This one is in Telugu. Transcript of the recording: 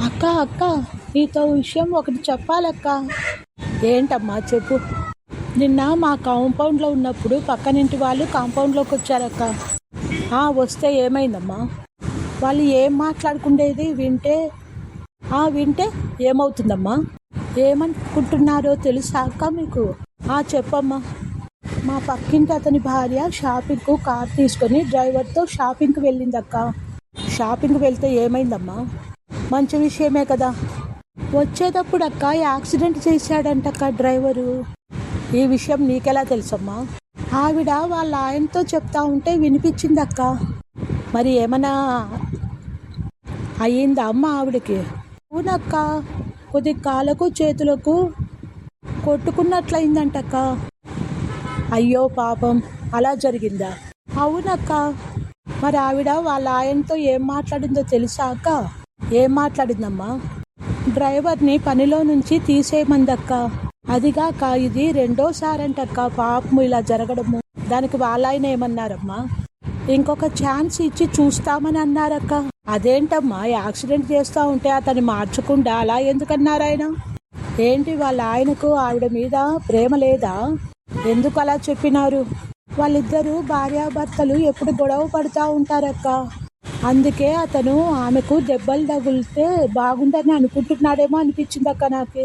అక్క అక్క నీతో విషయం ఒకటి చెప్పాలక్క. ఏంటమ్మా చెప్పు. నిన్న మా కాంపౌండ్లో ఉన్నప్పుడు పక్కనింటి వాళ్ళు కాంపౌండ్లోకి వచ్చారక్క. వస్తే ఏమైందమ్మా? వాళ్ళు ఏం మాట్లాడుకుండేది వింటే ఏమవుతుందమ్మా? ఏమనుకుంటున్నారో తెలుసా అక్క మీకు? చెప్పమ్మా. మా పక్కింటి అతని భార్య షాపింగ్కు కార్ తీసుకొని డ్రైవర్తో షాపింగ్కి వెళ్ళిందక్క. షాపింగ్కి వెళ్తే ఏమైందమ్మా? మంచి విషయమే కదా. వచ్చేటప్పుడు అక్క యాక్సిడెంట్ చేశాడంటక్క డ్రైవరు. ఈ విషయం నీకెలా తెలుసమ్మా? ఆవిడ వాళ్ళ ఆయనతో చెప్తా ఉంటే వినిపించిందక్క. మరి ఏమన్నా అయ్యిందా అమ్మ ఆవిడకి? అవునక్క, కొద్ది కాళ్ళకు చేతులకు కొట్టుకున్నట్లయిందంటక్క. అయ్యో పాపం, అలా జరిగిందా? అవునక్క. మరి ఆవిడ వాళ్ళ ఆయనతో ఏం మాట్లాడిందో తెలుసా అక్క? ఏం మాట్లాడిందమ్మా? డ్రైవర్ని పనిలో నుంచి తీసేయమందక్క. అదిగాక ఇది రెండోసారంటక్క పాపము ఇలా జరగడము. దానికి వాళ్ళ ఆయన ఏమన్నారమ్మా? ఇంకొక ఛాన్స్ ఇచ్చి చూస్తామని అన్నారక్క. అదేంటమ్మా, యాక్సిడెంట్ చేస్తూ ఉంటే అతన్ని మార్చకుండా అలా ఎందుకన్నారు ఆయన? ఏంటి వాళ్ళ ఆయనకు ఆవిడ మీద ప్రేమ లేదా? ఎందుకు అలా చెప్పినారు? వాళ్ళిద్దరూ భార్యాభర్తలు ఎప్పుడు గొడవ పడుతూ ఉంటారక్క. అందుకే అతను ఆమెకు దెబ్బలు తగిలితే బాగుందని అనుకుంటున్నాడేమో అనిపించిందక్క నాకు.